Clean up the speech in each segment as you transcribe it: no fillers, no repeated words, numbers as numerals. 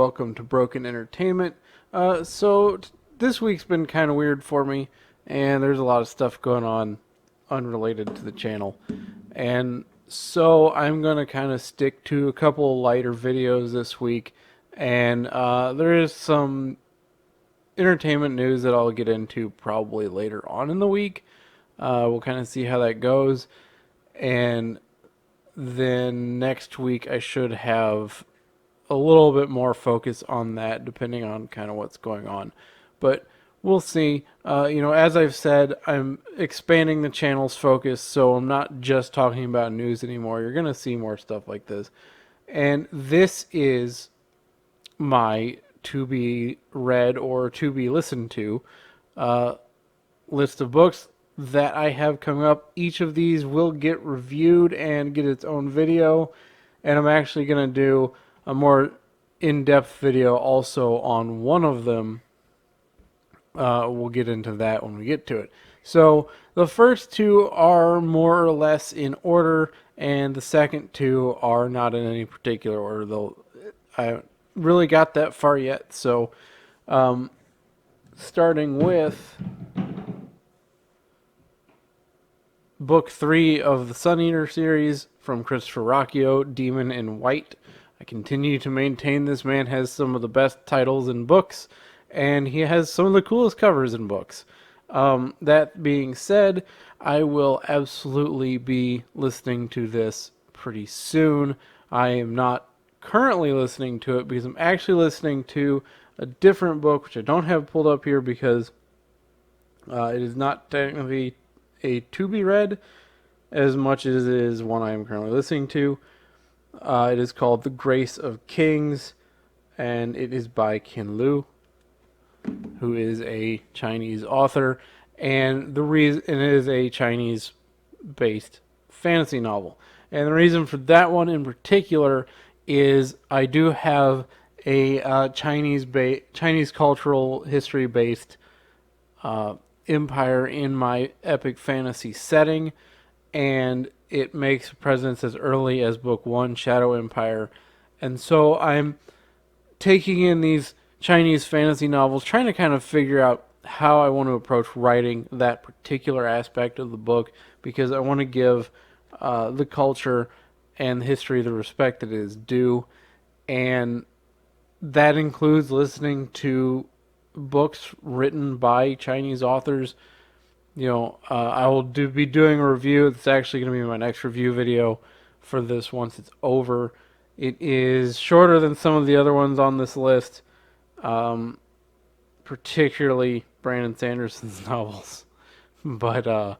welcome to Broken Entertainment. This week's been kind of weird for me, and there's a lot of stuff going on unrelated to the channel. And so I'm going to kind of stick to a couple lighter videos this week, and there is some entertainment news that I'll get into probably later on in the week. We'll kind of see how that goes, and then next week I should have a little bit more focus on that depending on kind of what's going on. But we'll see. As I've said, I'm expanding the channel's focus, so I'm not just talking about news anymore. You're going to see more stuff like this. And this is my to be read or to be listened to list of books that I have coming up. Each of these will get reviewed and get its own video, and I'm actually going to do a more in-depth video also on one of them. We'll get into that when we get to it. So the first two are more or less in order, and the second two are not in any particular order, though I haven't really got that far yet. So starting with Book 3 of the Sun Eater series from Christopher Rocchio, Demon in White. I continue to maintain this man has some of the best titles in books, and he has some of the coolest covers in books. That being said, I will absolutely be listening to this pretty soon. I am not currently listening to it because I'm actually listening to a different book, which I don't have pulled up here because it is not technically a to be read as much as it is one I am currently listening to. It is called The Grace of Kings, and it is by Ken Liu, who is a Chinese author, and it is a Chinese-based fantasy novel. And the reason for that one in particular is I do have a Chinese cultural history-based empire in my epic fantasy setting, and it makes a presence as early as book 1, Shadow Empire. And so I'm taking in these Chinese fantasy novels, trying to kind of figure out how I want to approach writing that particular aspect of the book, because I want to give the culture and the history the respect that it is due. And that includes listening to books written by Chinese authors. I will be doing a review. It's actually going to be my next review video for this once it's over. It is shorter than some of the other ones on this list, particularly Brandon Sanderson's novels. But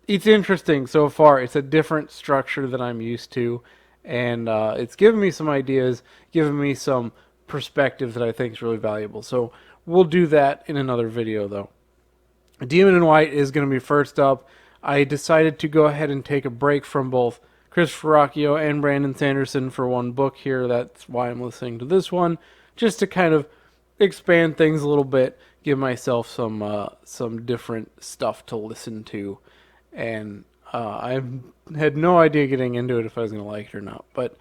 it's interesting so far. It's a different structure than I'm used to, and it's given me some ideas, given me some perspective that I think is really valuable. So we'll do that in another video, though. Demon in White is going to be first up. I decided to go ahead and take a break from both Christopher Rocchio and Brandon Sanderson for one book here. That's why I'm listening to this one, just to kind of expand things a little bit, give myself some different stuff to listen to. And I had no idea getting into it if I was going to like it or not. But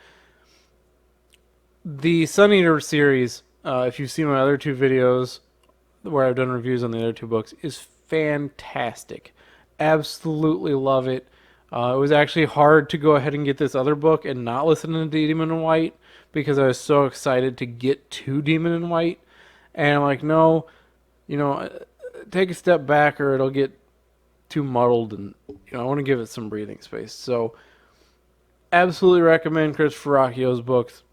the Sun Eater series, if you've seen my other two videos where I've done reviews on the other two books, is fantastic. Absolutely love it. It was actually hard to go ahead and get this other book and not listen to Demon in White because I was so excited to get to Demon in White. And I'm like, no, take a step back or it'll get too muddled, and I want to give it some breathing space. So absolutely recommend Christopher Rocchio's books.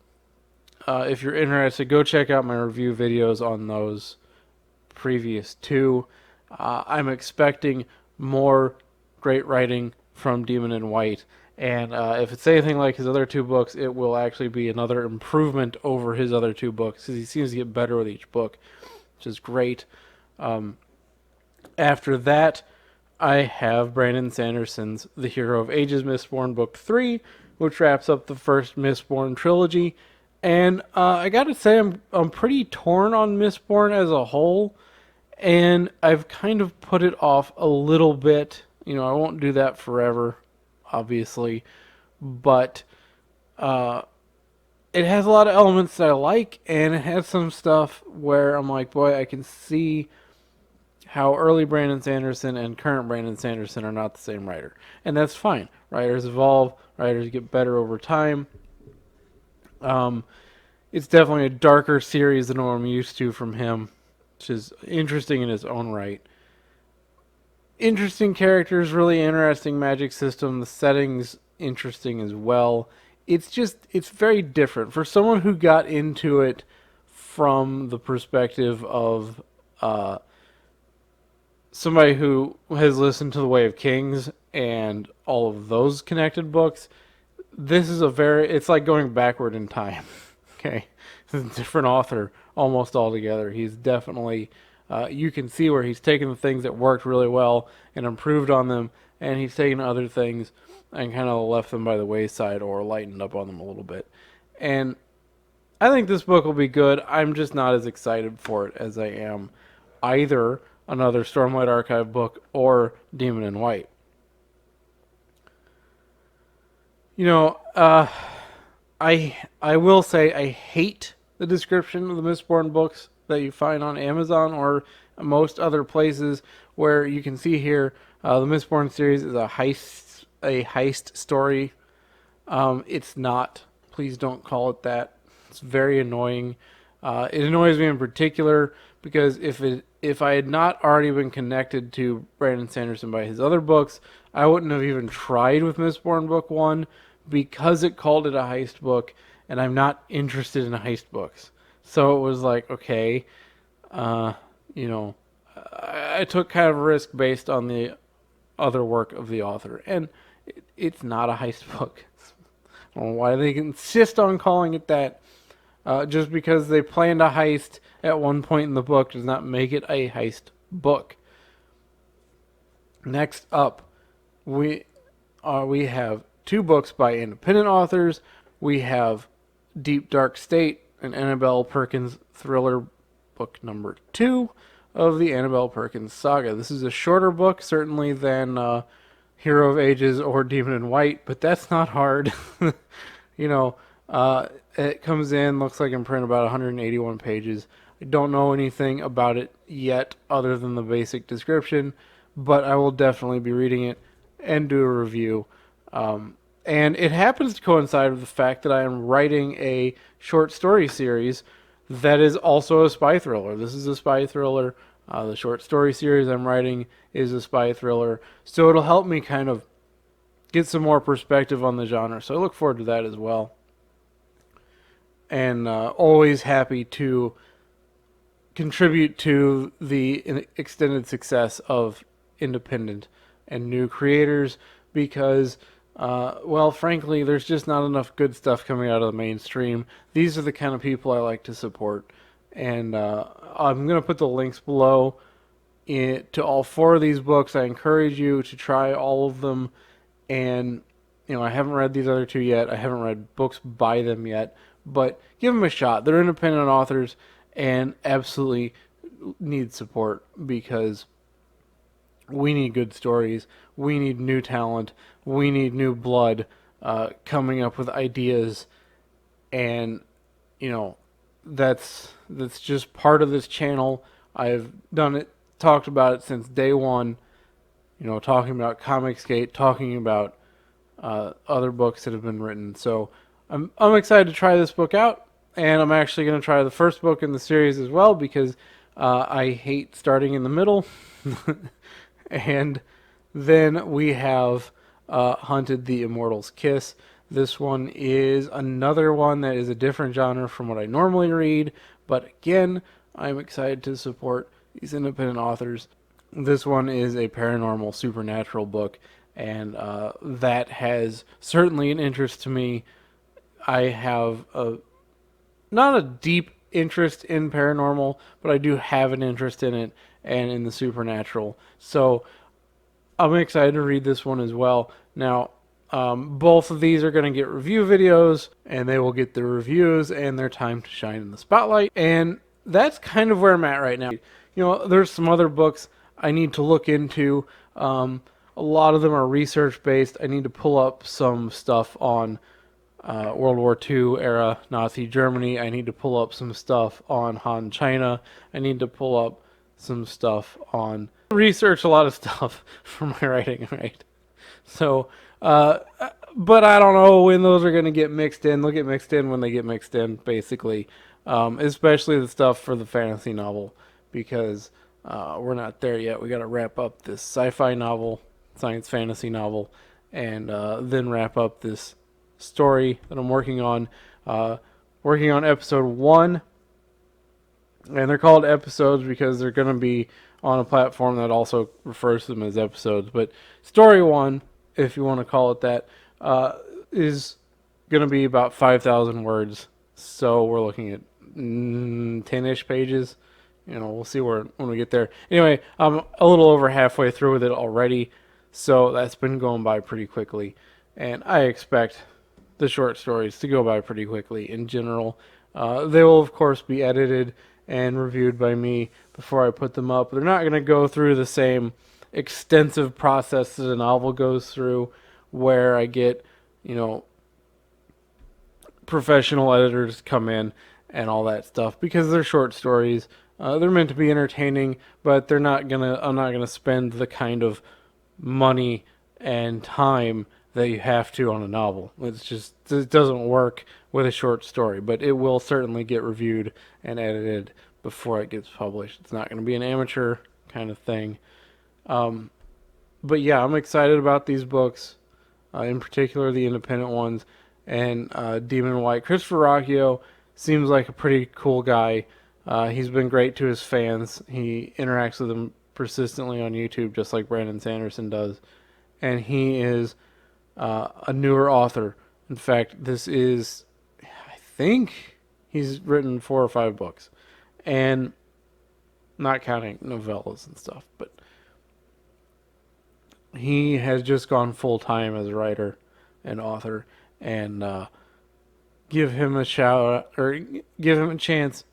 If you're interested, go check out my review videos on those previous two. I'm expecting more great writing from Demon in White, and if it's anything like his other two books, it will actually be another improvement over his other two books, because he seems to get better with each book, which is great. After that, I have Brandon Sanderson's The Hero of Ages Mistborn Book 3, which wraps up the first Mistborn trilogy. And I gotta say, I'm pretty torn on Mistborn as a whole, and I've kind of put it off a little bit. I won't do that forever, obviously, but it has a lot of elements that I like, and it has some stuff where I'm like, boy, I can see how early Brandon Sanderson and current Brandon Sanderson are not the same writer. And that's fine. Writers evolve, writers get better over time. Um, it's definitely a darker series than what I'm used to from him, which is interesting in its own right. Interesting characters, really interesting magic system. The setting's interesting as well. It's very different. For someone who got into it from the perspective of somebody who has listened to The Way of Kings and all of those connected books, this is it's like going backward in time. Okay. It's a different author almost altogether. He's definitely, you can see where he's taken the things that worked really well and improved on them, and he's taken other things and kind of left them by the wayside or lightened up on them a little bit. And I think this book will be good. I'm just not as excited for it as I am either another Stormlight Archive book or Demon in White. You know, I will say I hate the description of the Mistborn books that you find on Amazon or most other places where you can see here the Mistborn series is a heist story. It's not. Please don't call it that. It's very annoying. It annoys me in particular because if I had not already been connected to Brandon Sanderson by his other books, I wouldn't have even tried with Mistborn Book 1 because it called it a heist book, and I'm not interested in heist books. So it was like, okay, you know, I took kind of a risk based on the other work of the author, and it's not a heist book. I don't know why they insist on calling it that. Just because they planned a heist at one point in the book does not make it a heist book. Next up, we have two books by independent authors. We have Deep Dark State, an Annabelle Perkins thriller, book number 2 of the Annabelle Perkins saga. This is a shorter book, certainly, than Hero of Ages or Demon in White, but that's not hard. You know, it comes in, looks like in print, about 181 pages. I don't know anything about it yet other than the basic description, but I will definitely be reading it and do a review. And it happens to coincide with the fact that I am writing a short story series that is also a spy thriller. This is a spy thriller. The short story series I'm writing is a spy thriller. So it'll help me kind of get some more perspective on the genre. So I look forward to that as well. And always happy to contribute to the extended success of independent and new creators because, well, frankly, there's just not enough good stuff coming out of the mainstream. These are the kind of people I like to support. And I'm going to put the links below to all 4 of these books. I encourage you to try all of them. And, you know, I haven't read these other 2 yet. I haven't read books by them yet. But give them a shot. They're independent authors and absolutely need support because we need good stories. We need new talent. We need new blood coming up with ideas. And, you know, that's just part of this channel. I've talked about it since day one. You know, talking about Comicsgate, talking about other books that have been written. So I'm excited to try this book out, and I'm actually going to try the first book in the series as well because I hate starting in the middle. And then we have Hunted the Immortal's Kiss. This one is another one that is a different genre from what I normally read, but again, I'm excited to support these independent authors. This one is a paranormal supernatural book, and that has certainly an interest to me. I have not a deep interest in paranormal, but I do have an interest in it and in the supernatural. So I'm excited to read this one as well. Now, both of these are going to get review videos, and they will get their reviews and their time to shine in the spotlight. And that's kind of where I'm at right now. You know, there's some other books I need to look into. A lot of them are research based. I need to pull up some stuff on World War II era Nazi Germany. I need to pull up some stuff on Han China. I need to pull up some stuff on research a lot of stuff for my writing, right? So, but I don't know when those are going to get mixed in. They'll get mixed in when they get mixed in, basically. Especially the stuff for the fantasy novel, because we're not there yet. We got to wrap up this sci-fi novel, science fantasy novel, and then wrap up this story that I'm working on. Working on episode 1, and they're called episodes because they're going to be on a platform that also refers to them as episodes. But story 1, if you want to call it that, is going to be about 5,000 words. So we're looking at 10-ish pages. We'll see when we get there. Anyway, I'm a little over halfway through with it already, so that's been going by pretty quickly. And I expect the short stories to go by pretty quickly in general. They will, of course, be edited and reviewed by me before I put them up. They're not going to go through the same extensive process that a novel goes through, where I get, professional editors come in and all that stuff, because they're short stories. They're meant to be entertaining, but I'm not gonna spend the kind of money and time that you have to on a novel. It doesn't work with a short story, but it will certainly get reviewed and edited before it gets published. It's not going to be an amateur kind of thing. But yeah, I'm excited about these books, in particular the independent ones, and Demon White. Christopher Rocchio seems like a pretty cool guy. He's been great to his fans. He interacts with them persistently on YouTube, just like Brandon Sanderson does. And he is a newer author. In fact, I think he's written 4 or 5 books. And not counting novellas and stuff, but he has just gone full time as a writer and author. And give him a shout, or give him a chance.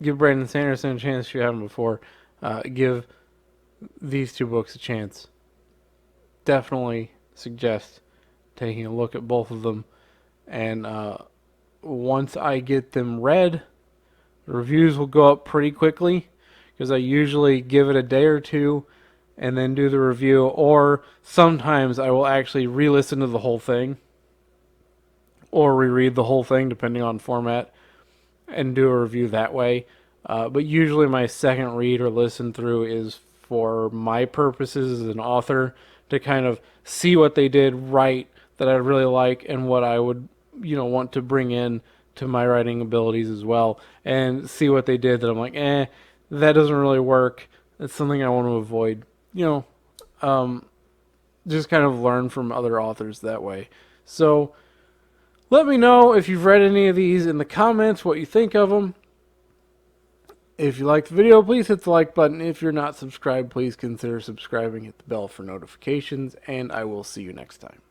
Give Brandon Sanderson a chance if you haven't before. Give these 2 books a chance. Definitely suggest taking a look at both of them. And once I get them read, the reviews will go up pretty quickly, because I usually give it a day or 2 and then do the review. Or sometimes I will actually re-listen to the whole thing, or reread the whole thing, depending on format, and do a review that way. But usually my second read or listen through is for my purposes as an author, to kind of see what they did right that I really like, and what I would want to bring in to my writing abilities as well, and see what they did that I'm like, that doesn't really work. It's something I want to avoid. Just kind of learn from other authors that way. So let me know if you've read any of these in the comments, what you think of them. If you liked the video, please hit the like button. If you're not subscribed, please consider subscribing. Hit the bell for notifications, and I will see you next time.